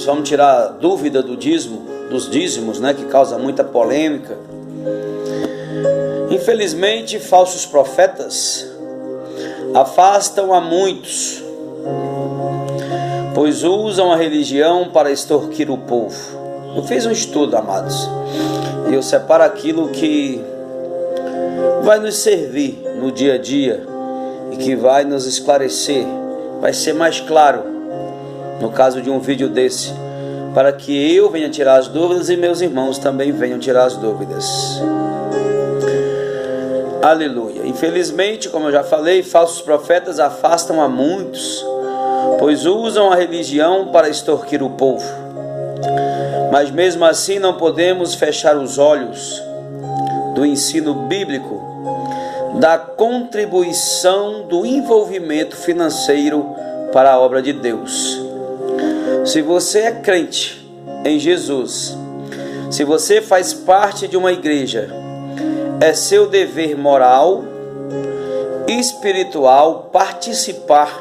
Vamos tirar a dúvida do dízimo, dos dízimos, que causa muita polêmica. Infelizmente, falsos profetas afastam a muitos, pois usam a religião para extorquir o povo. Eu fiz um estudo, amados, e eu separo aquilo que vai nos servir no dia a dia e que vai nos esclarecer, vai ser mais claro no caso de um vídeo desse, para que eu venha tirar as dúvidas e meus irmãos também venham tirar as dúvidas. Aleluia. Infelizmente, como eu já falei, falsos profetas afastam a muitos, pois usam a religião para extorquir o povo. Mas mesmo assim não podemos fechar os olhos do ensino bíblico, da contribuição, do envolvimento financeiro para a obra de Deus. Se você é crente em Jesus, se você faz parte de uma igreja, é seu dever moral e espiritual participar,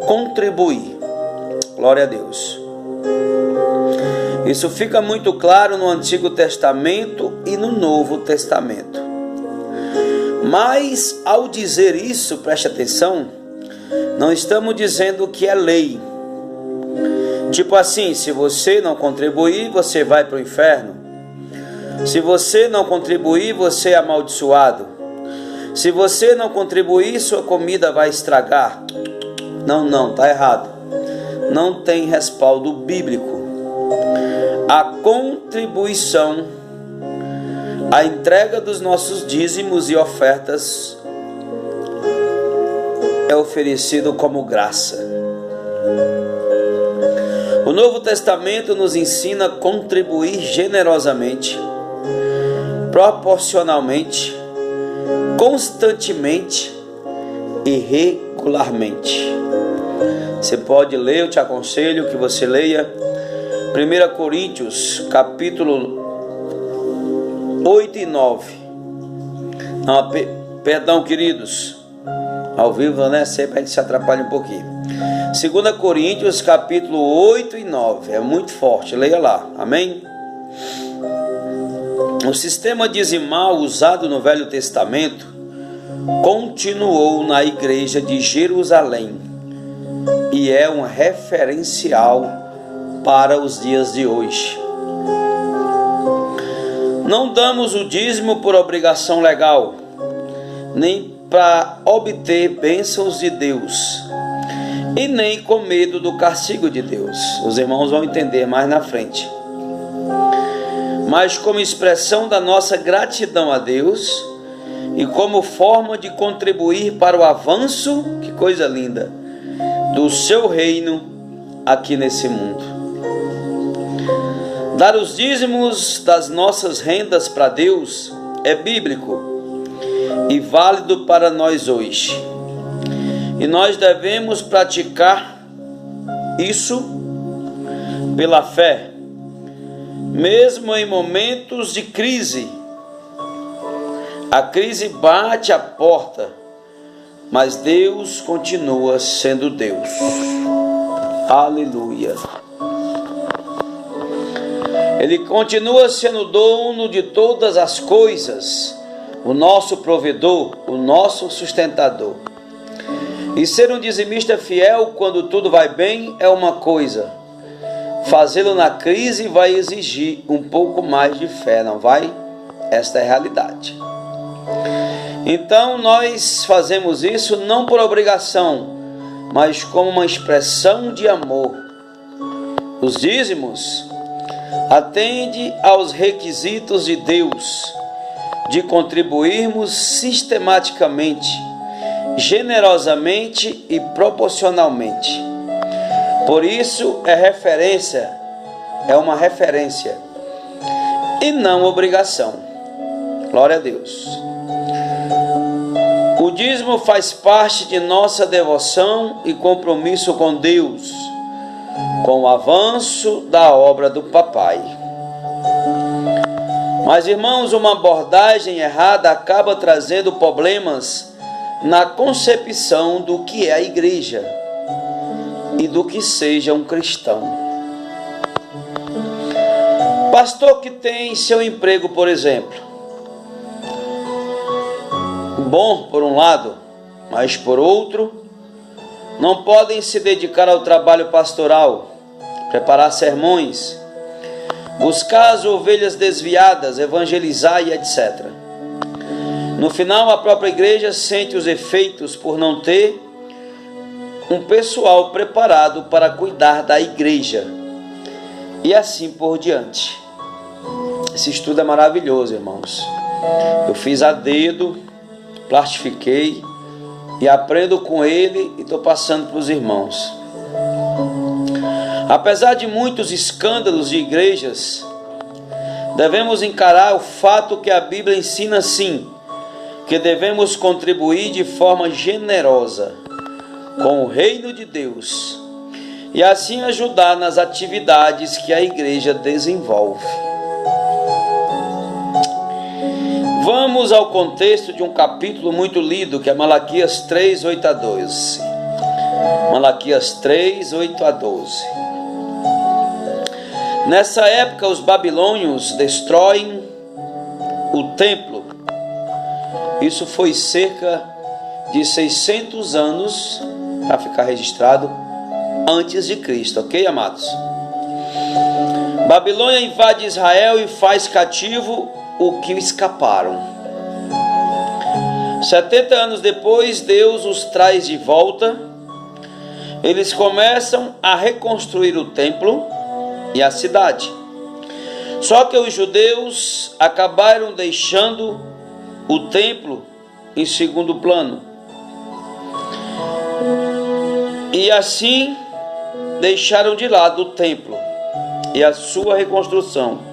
contribuir. Glória a Deus. Isso fica muito claro no Antigo Testamento e no Novo Testamento. Mas ao dizer isso, preste atenção, não estamos dizendo que é lei. Tipo assim, se você não contribuir, você vai para o inferno. Se você não contribuir, você é amaldiçoado. Se você não contribuir, sua comida vai estragar. Não, está errado. Não tem respaldo bíblico. A contribuição, a entrega dos nossos dízimos e ofertas é oferecido como graça. O Novo Testamento nos ensina a contribuir generosamente, proporcionalmente, constantemente e regularmente. Você pode ler, eu te aconselho que você leia 1 Coríntios, capítulo 8 e 9. Não, perdão, queridos, ao vivo, sempre a gente se atrapalha um pouquinho. 2 Coríntios, capítulo 8 e 9, é muito forte, leia lá, amém? O sistema dizimal usado no Velho Testamento continuou na igreja de Jerusalém e é um referencial para os dias de hoje. Não damos o dízimo por obrigação legal, nem para obter bênçãos de Deus, e nem com medo do castigo de Deus. Os irmãos vão entender mais na frente. Mas como expressão da nossa gratidão a Deus e como forma de contribuir para o avanço, que coisa linda, do seu reino aqui nesse mundo. Dar os dízimos das nossas rendas para Deus é bíblico e válido para nós hoje. E nós devemos praticar isso pela fé, mesmo em momentos de crise. A crise bate à porta, mas Deus continua sendo Deus. Aleluia. Ele continua sendo dono de todas as coisas, o nosso provedor, o nosso sustentador. E ser um dizimista fiel quando tudo vai bem é uma coisa. Fazê-lo na crise vai exigir um pouco mais de fé, não vai? Esta é a realidade. Então nós fazemos isso não por obrigação, mas como uma expressão de amor. Os dízimos atendem aos requisitos de Deus de contribuirmos sistematicamente, generosamente e proporcionalmente. Por isso é uma referência e não obrigação. Glória a Deus. O dízimo faz parte de nossa devoção e compromisso com Deus, com o avanço da obra do Papai. Mas, irmãos, uma abordagem errada acaba trazendo problemas na concepção do que é a igreja e do que seja um cristão. Pastor que tem seu emprego, por exemplo, bom por um lado, mas por outro, não podem se dedicar ao trabalho pastoral, preparar sermões, buscar as ovelhas desviadas, evangelizar e etc. No final, a própria igreja sente os efeitos por não ter um pessoal preparado para cuidar da igreja, e assim por diante. Esse estudo é maravilhoso, irmãos. Eu fiz a dedo, plastifiquei e aprendo com ele e estou passando para os irmãos. Apesar de muitos escândalos de igrejas, devemos encarar o fato que a Bíblia ensina sim, que devemos contribuir de forma generosa com o reino de Deus e assim ajudar nas atividades que a igreja desenvolve. Vamos ao contexto de um capítulo muito lido, que é Malaquias 3, 8 a 12. Malaquias 3, 8 a 12. Nessa época, os babilônios destroem o templo. Isso foi cerca de 600 anos, para ficar registrado, antes de Cristo, ok, amados? Babilônia invade Israel e faz cativo o que escaparam. 70 anos depois, Deus os traz de volta. Eles começam a reconstruir o templo e a cidade. Só que os judeus acabaram deixando o templo em segundo plano. E assim deixaram de lado o templo e a sua reconstrução.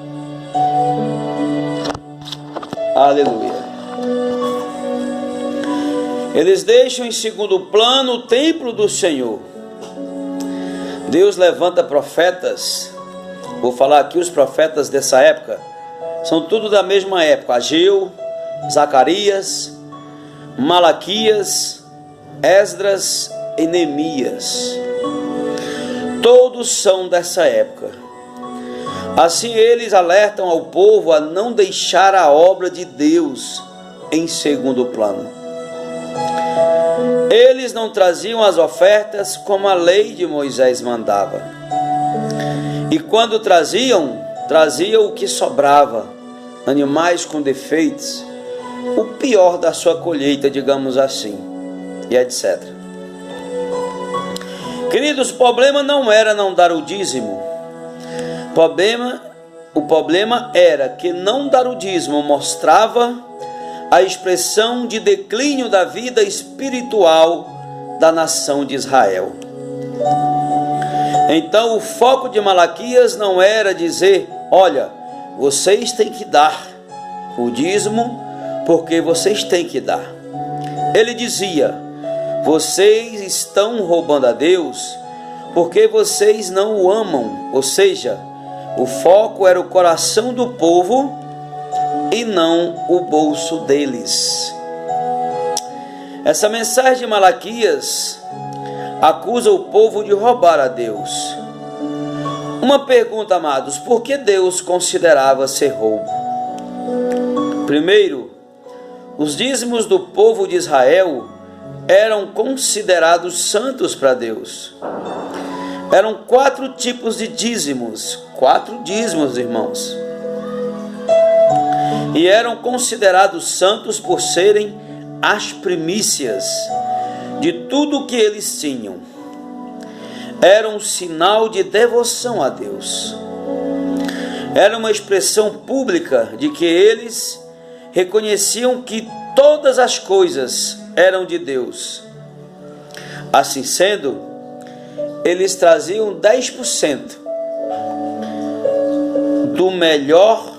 Aleluia. Eles deixam em segundo plano o templo do Senhor. Deus levanta profetas. Vou falar aqui os profetas dessa época. São tudo da mesma época. Ageu, Zacarias, Malaquias, Esdras e Neemias. Todos são dessa época. Assim eles alertam ao povo a não deixar a obra de Deus em segundo plano. Eles não traziam as ofertas como a lei de Moisés mandava. E quando traziam o que sobrava, animais com defeitos, o pior da sua colheita, digamos assim, e etc. Queridos, o problema não era não dar o dízimo. O problema era que não dar o dízimo mostrava a expressão de declínio da vida espiritual da nação de Israel. Então o foco de Malaquias não era dizer: olha, vocês têm que dar o dízimo porque vocês têm que dar. Ele dizia: vocês estão roubando a Deus porque vocês não o amam. Ou seja, o foco era o coração do povo e não o bolso deles. Essa mensagem de Malaquias acusa o povo de roubar a Deus. Uma pergunta, amados: por que Deus considerava ser roubo? Primeiro, os dízimos do povo de Israel eram considerados santos para Deus. Eram 4 tipos de dízimos. 4 dízimos, irmãos. E eram considerados santos por serem as primícias de tudo que eles tinham. Era um sinal de devoção a Deus. Era uma expressão pública de que eles reconheciam que todas as coisas eram de Deus. Assim sendo, eles traziam 10% do melhor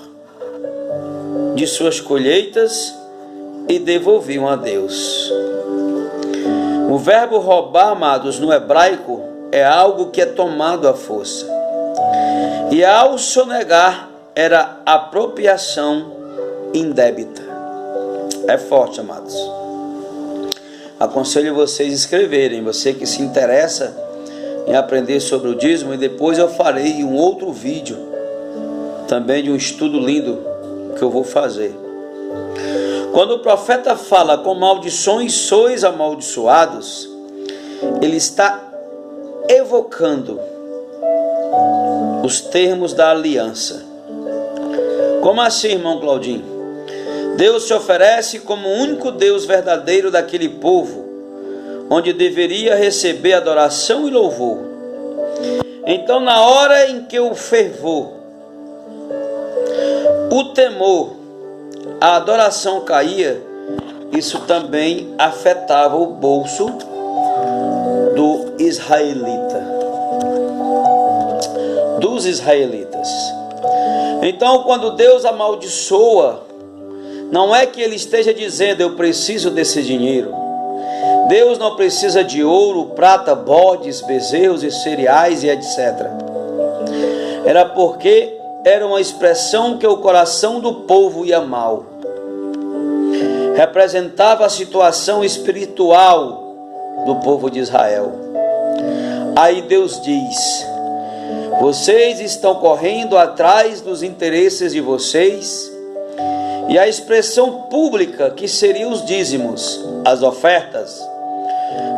de suas colheitas e devolviam a Deus. O verbo roubar, amados, no hebraico é algo que é tomado à força. E ao sonegar era apropriação indébita. É forte, amados. Aconselho vocês a escreverem, você que se interessa em aprender sobre o dízimo, e depois eu farei um outro vídeo também de um estudo lindo que eu vou fazer. Quando o profeta fala: com maldições sois amaldiçoados, ele está evocando os termos da aliança. Como assim, irmão Claudinho? Deus se oferece como o único Deus verdadeiro daquele povo, onde deveria receber adoração e louvor. Então, na hora em que o fervor, o temor, a adoração caía, isso também afetava o bolso do israelita, dos israelitas. Então, quando Deus amaldiçoa, não é que ele esteja dizendo: eu preciso desse dinheiro. Deus não precisa de ouro, prata, bodes, bezerros e cereais e etc. Era porque era uma expressão que o coração do povo ia mal. Representava a situação espiritual do povo de Israel. Aí Deus diz: vocês estão correndo atrás dos interesses de vocês, e a expressão pública, que seriam os dízimos, as ofertas,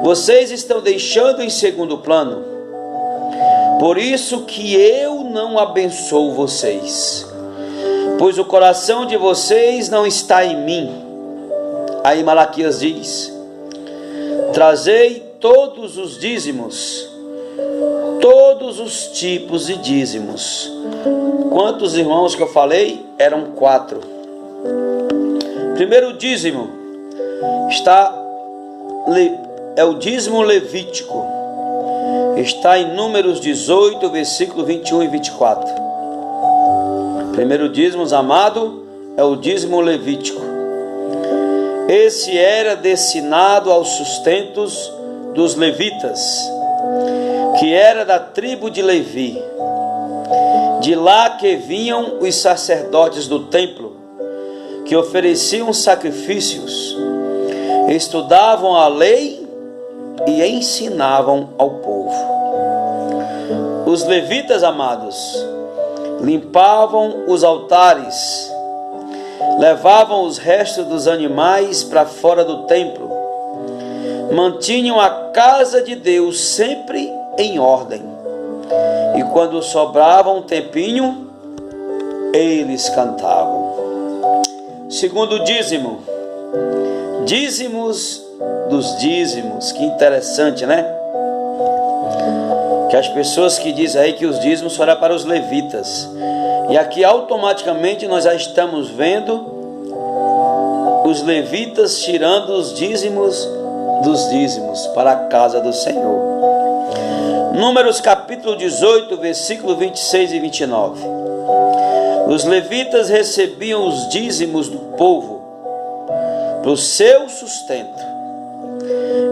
vocês estão deixando em segundo plano. Por isso que eu não abençoo vocês, pois o coração de vocês não está em mim. Aí Malaquias diz: trazei todos os dízimos, todos os tipos de dízimos. Quantos irmãos que eu falei? Eram 4. Primeiro dízimo é o dízimo levítico. Está em Números 18, versículo 21 e 24. Primeiro dízimo, amado, é o dízimo levítico. Esse era destinado aos sustentos dos levitas, que era da tribo de Levi. De lá que vinham os sacerdotes do templo, que ofereciam sacrifícios, estudavam a lei e ensinavam ao povo. Os levitas, amados, limpavam os altares, levavam os restos dos animais para fora do templo, mantinham a casa de Deus sempre em ordem, e quando sobrava um tempinho, eles cantavam. Segundo dízimo, dízimos dos dízimos. Que interessante, né? Que as pessoas que dizem aí que os dízimos só eram para os levitas, e aqui automaticamente nós já estamos vendo os levitas tirando os dízimos dos dízimos para a casa do Senhor. Números capítulo 18, versículo 26 e 29. Os levitas recebiam os dízimos do povo para o seu sustento.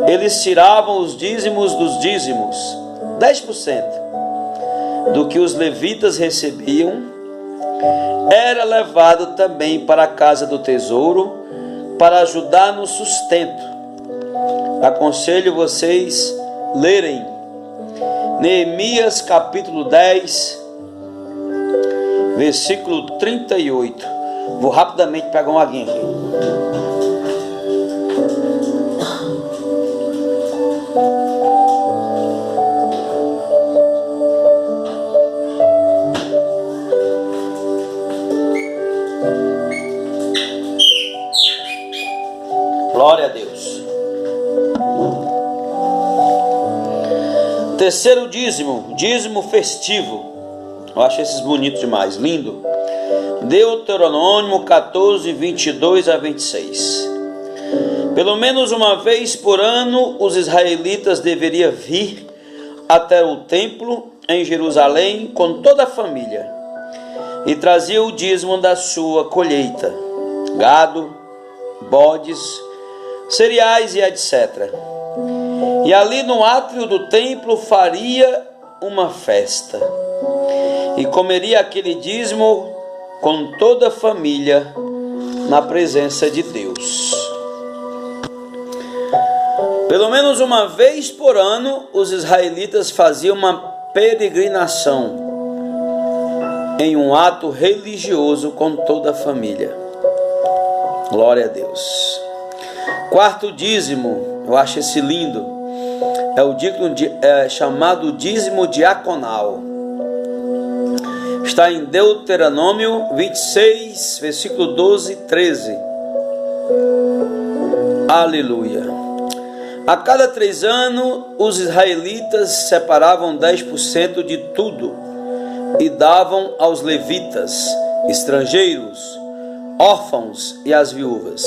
Eles tiravam os dízimos dos dízimos, 10% do que os levitas recebiam era levado também para a casa do tesouro para ajudar no sustento. Aconselho vocês lerem Neemias capítulo 10, versículo 38. Vou rapidamente pegar uma aguinha aqui. Glória a Deus. Terceiro dízimo, dízimo festivo. Eu acho esses bonitos demais, lindo. Deuteronômio 14, 22 a 26. Pelo menos uma vez por ano, os israelitas deveriam vir até o templo em Jerusalém com toda a família e traziam o dízimo da sua colheita, gado, bodes, cereais e etc. E ali no átrio do templo faria uma festa e comeria aquele dízimo com toda a família na presença de Deus. Pelo menos uma vez por ano, os israelitas faziam uma peregrinação em um ato religioso com toda a família. Glória a Deus. Quarto dízimo, eu acho esse lindo, é o dízimo chamado dízimo diaconal. Está em Deuteronômio 26, versículo 12 e 13. Aleluia. A cada 3 anos, os israelitas separavam 10% de tudo e davam aos levitas, estrangeiros, órfãos e às viúvas.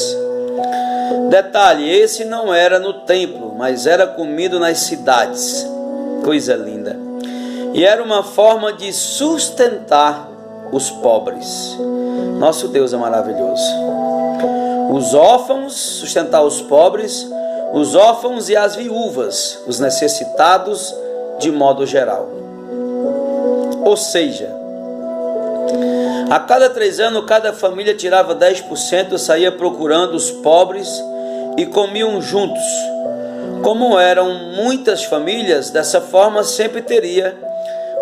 Detalhe, esse não era no templo, mas era comido nas cidades. Coisa linda. E era uma forma de sustentar os pobres. Nosso Deus é maravilhoso. Os órfãos, sustentar os pobres, os órfãos e as viúvas, os necessitados de modo geral. Ou seja, a cada 3 anos, cada família tirava 10%, saía procurando os pobres e comiam juntos. Como eram muitas famílias, dessa forma sempre teria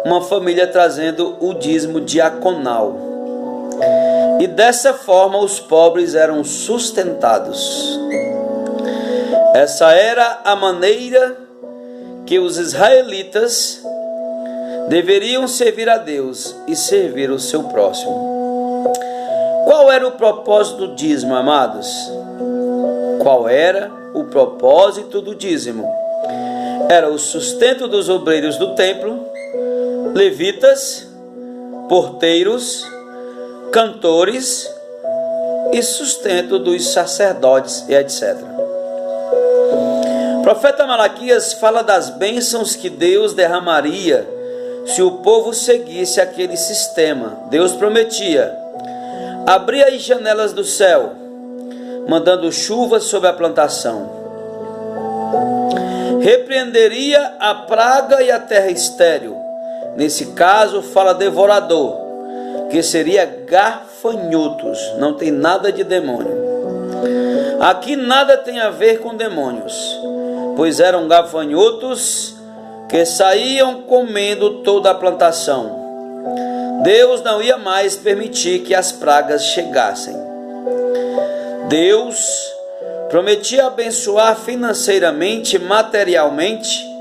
uma família trazendo o dízimo diaconal. E dessa forma os pobres eram sustentados. Essa era a maneira que os israelitas deveriam servir a Deus e servir o seu próximo. Qual era o propósito do dízimo, amados? Qual era o propósito do dízimo? Era o sustento dos obreiros do templo, levitas, porteiros, cantores e sustento dos sacerdotes e etc. O profeta Malaquias fala das bênçãos que Deus derramaria se o povo seguisse aquele sistema. Deus prometia abrir as janelas do céu, mandando chuva sobre a plantação. Repreenderia a praga e a terra estéril. Nesse caso, fala devorador, que seria gafanhotos. Não tem nada de demônio. Aqui nada tem a ver com demônios, pois eram gafanhotos que saíam comendo toda a plantação. Deus não ia mais permitir que as pragas chegassem. Deus prometia abençoar financeiramente e materialmente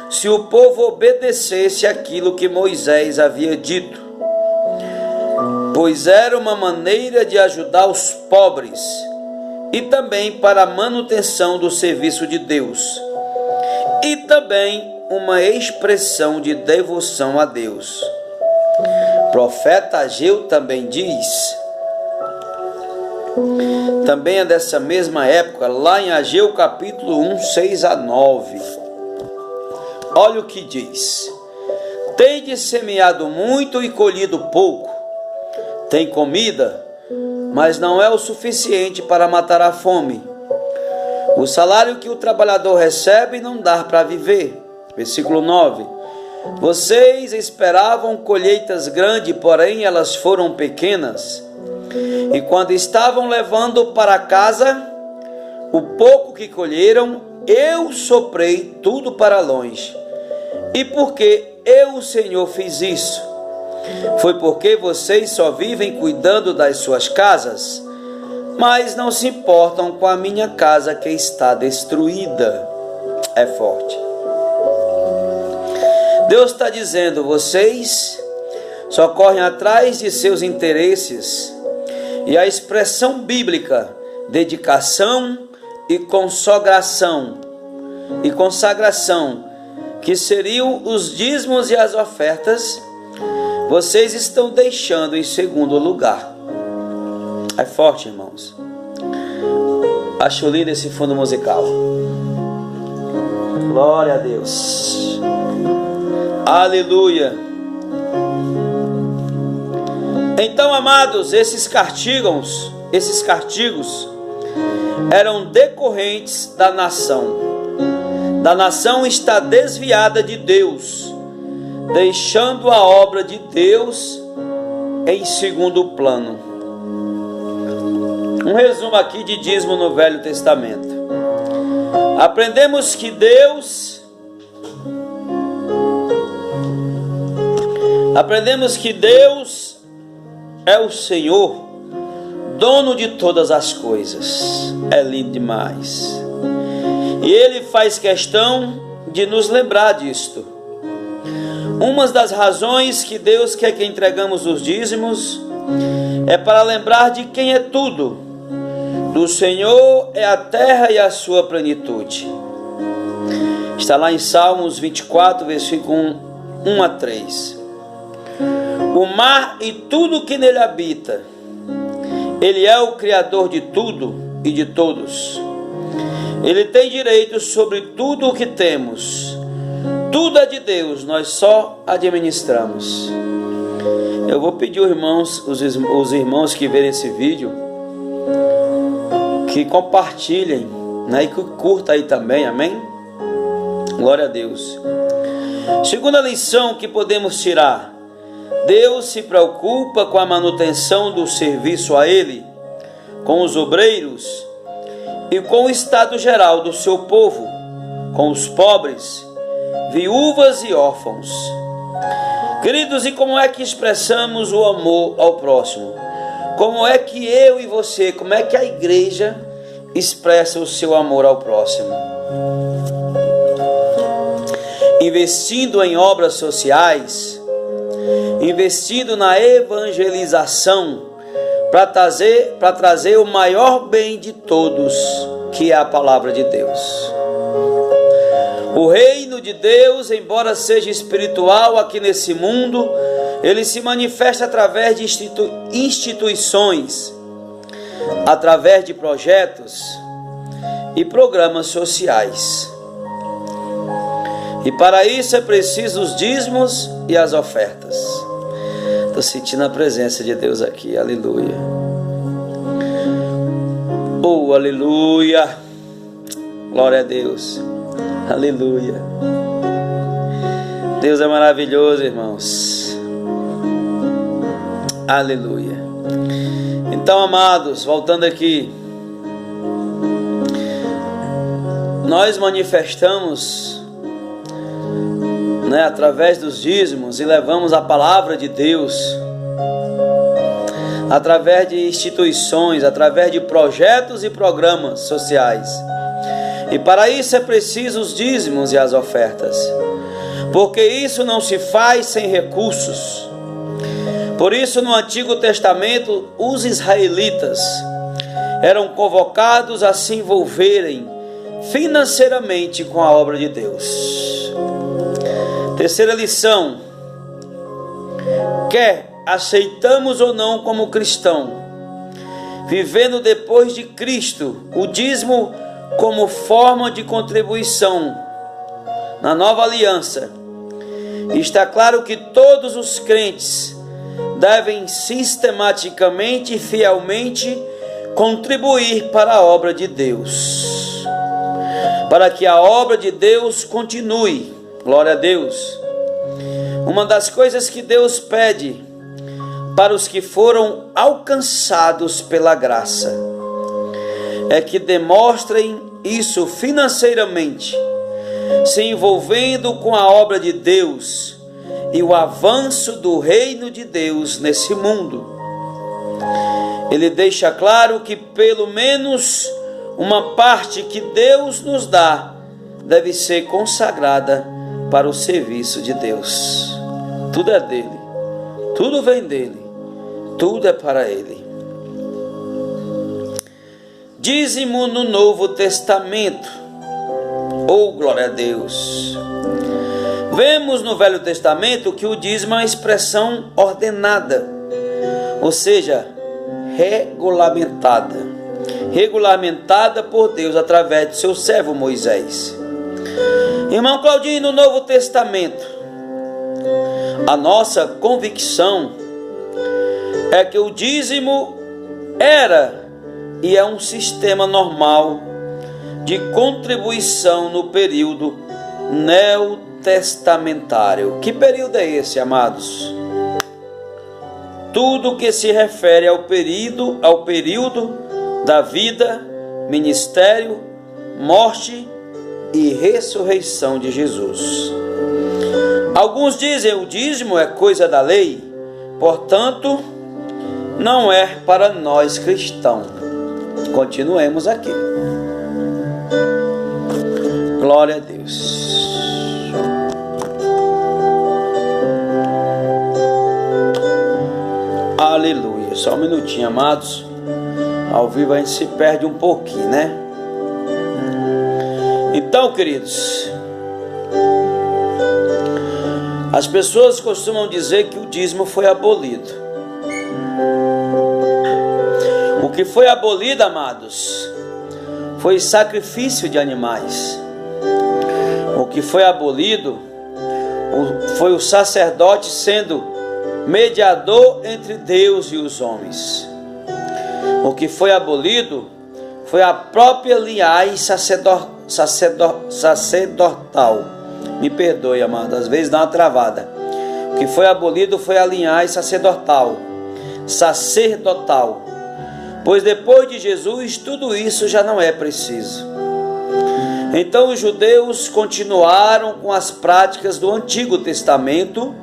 se o povo obedecesse aquilo que Moisés havia dito, pois era uma maneira de ajudar os pobres e também para a manutenção do serviço de Deus, e também uma expressão de devoção a Deus. O profeta Ageu também diz, também é dessa mesma época, lá em Ageu capítulo 1, 6 a 9. Olha o que diz: tendes semeado muito e colhido pouco, tem comida, mas não é o suficiente para matar a fome. O salário que o trabalhador recebe não dá para viver. Versículo 9. Vocês esperavam colheitas grandes, porém elas foram pequenas. E quando estavam levando para casa o pouco que colheram, eu soprei tudo para longe. E por que eu, o Senhor, fiz isso? Foi porque vocês só vivem cuidando das suas casas, mas não se importam com a minha casa que está destruída. É forte. Deus está dizendo, vocês só correm atrás de seus interesses. E a expressão bíblica, dedicação e consagração, que seriam os dízimos e as ofertas, vocês estão deixando em segundo lugar. É forte, irmãos. Acho lindo esse fundo musical. Glória a Deus. Aleluia. Então, amados, esses castigos eram decorrentes da nação está desviada de Deus, deixando a obra de Deus em segundo plano. Um resumo aqui de dízimo no Velho Testamento. Aprendemos que Deus é o Senhor, dono de todas as coisas. É lindo demais. E Ele faz questão de nos lembrar disto. Uma das razões que Deus quer que entregamos os dízimos é para lembrar de quem é tudo. Do Senhor é a terra e a sua plenitude. Está lá em Salmos 24, versículo 1 a 3. O mar e tudo que nele habita. Ele é o Criador de tudo e de todos. Ele tem direito sobre tudo o que temos. Tudo é de Deus, nós só administramos. Eu vou pedir os irmãos que verem esse vídeo, que compartilhem, né, e que curtam aí também, amém? Glória a Deus. Segunda lição que podemos tirar: Deus se preocupa com a manutenção do serviço a Ele, com os obreiros e com o estado geral do seu povo, com os pobres, viúvas e órfãos. Queridos, e como é que expressamos o amor ao próximo? Como é que eu e você, como é que a igreja expressa o seu amor ao próximo? Investindo em obras sociais, investindo na evangelização, para trazer o maior bem de todos, que é a palavra de Deus. O reino de Deus, embora seja espiritual aqui nesse mundo, ele se manifesta através de instituições, através de projetos e programas sociais. E para isso é preciso os dízimos e as ofertas. Estou sentindo a presença de Deus aqui, aleluia. Oh, aleluia. Glória a Deus. Aleluia. Deus é maravilhoso, irmãos. Aleluia. Então, amados, voltando aqui, nós manifestamos, através dos dízimos, e levamos a palavra de Deus através de instituições, através de projetos e programas sociais. E para isso é preciso os dízimos e as ofertas, porque isso não se faz sem recursos. Por isso, no Antigo Testamento, os israelitas eram convocados a se envolverem financeiramente com a obra de Deus. Terceira lição: quer aceitamos ou não como cristão, vivendo depois de Cristo, o dízimo como forma de contribuição na nova aliança, está claro que todos os crentes devem sistematicamente e fielmente contribuir para a obra de Deus, para que a obra de Deus continue. Glória a Deus. Uma das coisas que Deus pede para os que foram alcançados pela graça é que demonstrem isso financeiramente, se envolvendo com a obra de Deus e o avanço do reino de Deus nesse mundo. Ele deixa claro que pelo menos uma parte que Deus nos dá deve ser consagrada para o serviço de Deus. Tudo é dele, tudo vem dele, tudo é para ele. Dízimo no Novo Testamento. Oh, glória a Deus. Vemos no Velho Testamento que o dízimo é uma expressão ordenada, ou seja, regulamentada por Deus através de seu servo Moisés. Irmão Claudinho, no Novo Testamento, a nossa convicção é que o dízimo era e é um sistema normal de contribuição no período neotestamentário. Que período é esse, amados? Tudo que se refere ao período da vida, ministério, morte e ressurreição de Jesus. Alguns dizem o dízimo é coisa da lei, portanto, não é para nós cristãos. Continuemos aqui. Glória a Deus. Aleluia. Só um minutinho, amados. Ao vivo a gente se perde um pouquinho, né? Então, queridos, as pessoas costumam dizer que o dízimo foi abolido. O que foi abolido, amados, foi sacrifício de animais. O que foi abolido foi o sacerdote sendo mediador entre Deus e os homens. O que foi abolido foi a própria linhagem sacerdotal. Me perdoe, amado, às vezes dá uma travada. O que foi abolido foi a linhagem sacerdotal. Pois depois de Jesus, tudo isso já não é preciso. Então os judeus continuaram com as práticas do Antigo Testamento,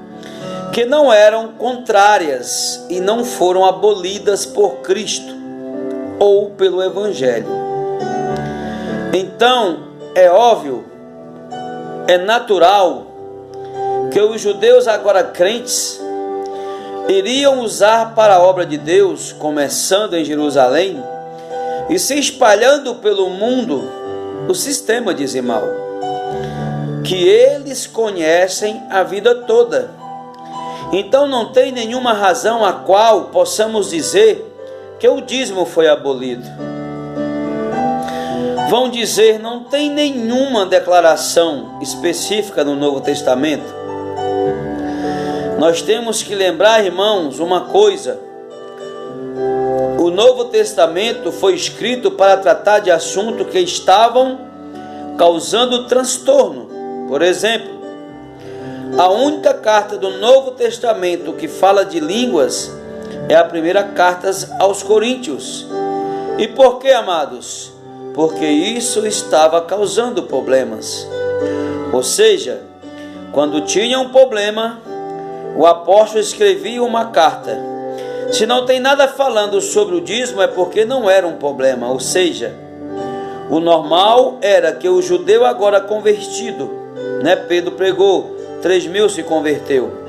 que não eram contrárias e não foram abolidas por Cristo ou pelo Evangelho. Então, é óbvio, é natural que os judeus agora crentes iriam usar para a obra de Deus, começando em Jerusalém e se espalhando pelo mundo, o sistema dizimal, que eles conhecem a vida toda. Então não tem nenhuma razão a qual possamos dizer que o dízimo foi abolido. Vão dizer, não tem nenhuma declaração específica no Novo Testamento. Nós temos que lembrar, irmãos, uma coisa. O Novo Testamento foi escrito para tratar de assuntos que estavam causando transtorno. Por exemplo, a única carta do Novo Testamento que fala de línguas é a primeira carta aos Coríntios. E por que, amados? Porque isso estava causando problemas. Ou seja, quando tinha um problema, o apóstolo escrevia uma carta. Se não tem nada falando sobre o dízimo, é porque não era um problema. Ou seja, o normal era que o judeu agora convertido, né? Pedro pregou, 3.000 se converteu.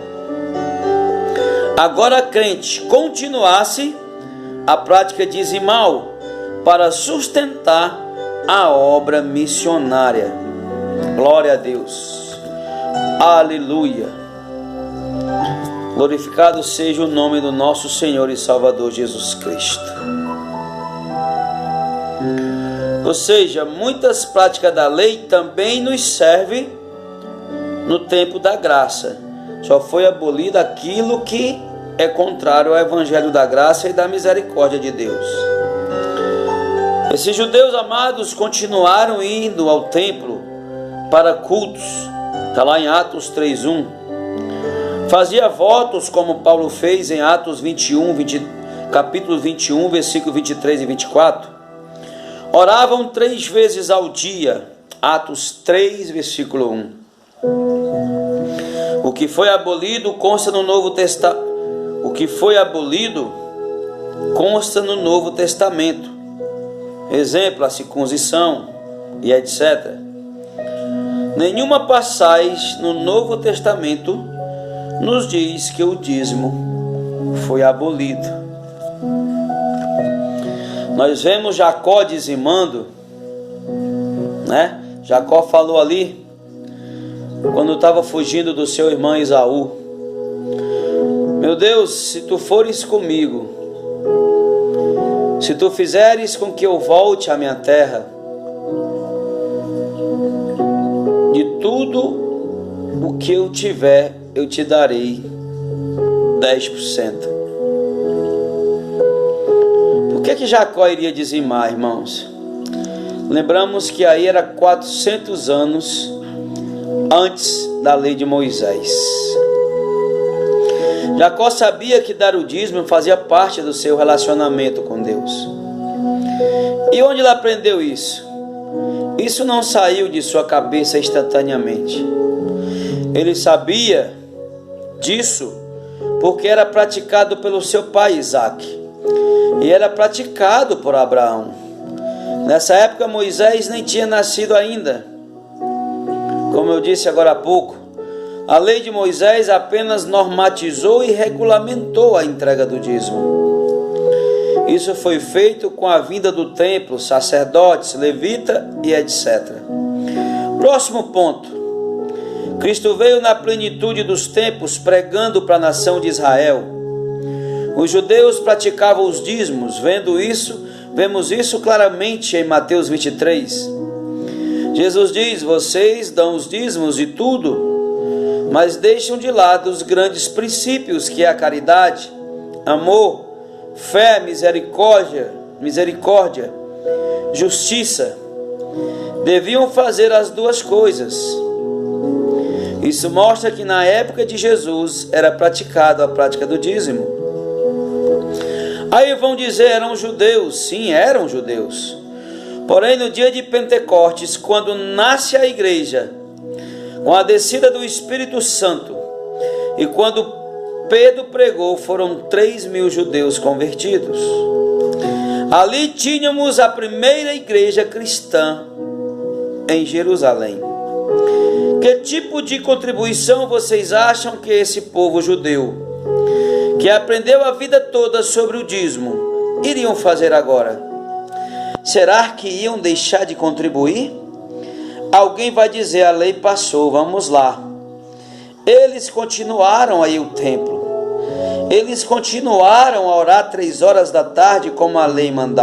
Agora crente continuasse a prática dizimal para sustentar a obra missionária. Glória a Deus. Aleluia. Glorificado seja o nome do nosso Senhor e Salvador Jesus Cristo. Ou seja, muitas práticas da lei também nos servem no tempo da graça. Só foi abolido aquilo que é contrário ao evangelho da graça e da misericórdia de Deus. Esses judeus amados continuaram indo ao templo para cultos. Está lá em Atos 3:1. Fazia votos como Paulo fez em Atos 21, capítulo 21, versículo 23 e 24. Oravam 3 vezes ao dia. Atos 3, versículo 1. O que foi abolido consta no Novo Testamento. O que foi abolido consta no Novo Testamento. Exemplo, a circuncisão e etc. Nenhuma passagem no Novo Testamento nos diz que o dízimo foi abolido. Nós vemos Jacó dizimando, né? Jacó falou ali, quando estava fugindo do seu irmão Esaú: meu Deus, se tu fores comigo, se tu fizeres com que eu volte à minha terra, de tudo o que eu tiver, eu te darei 10%. Por que Jacó iria dizimar, irmãos? Lembramos que aí era 400 anos antes da lei de Moisés. Jacó sabia que dar o dízimo fazia parte do seu relacionamento com Deus. E onde ele aprendeu isso? Isso não saiu de sua cabeça instantaneamente. Ele sabia disso porque era praticado pelo seu pai Isaque e era praticado por Abraão. Nessa época Moisés nem tinha nascido ainda. Como eu disse agora há pouco, a lei de Moisés apenas normatizou e regulamentou a entrega do dízimo. Isso foi feito com a vinda do templo, sacerdotes, levita e etc. Próximo ponto. Cristo veio na plenitude dos tempos pregando para a nação de Israel. Os judeus praticavam os dízimos, vemos isso claramente em Mateus 23. Jesus diz: vocês dão os dízimos de tudo, mas deixam de lado os grandes princípios, que é a caridade, amor, fé, misericórdia, justiça. Deviam fazer as duas coisas. Isso mostra que na época de Jesus era praticada a prática do dízimo. Aí vão dizer, eram judeus. Sim, eram judeus. Porém, no dia de Pentecostes, quando nasce a igreja, com a descida do Espírito Santo, e quando Pedro pregou, foram 3.000 judeus convertidos. Ali tínhamos a primeira igreja cristã em Jerusalém. Que tipo de contribuição vocês acham que esse povo judeu, que aprendeu a vida toda sobre o dízimo, iriam fazer agora? Será que iam deixar de contribuir? Alguém vai dizer, a lei passou, vamos lá. Eles continuaram a ir ao templo. Eles continuaram a orar 3 horas da tarde como a lei mandava.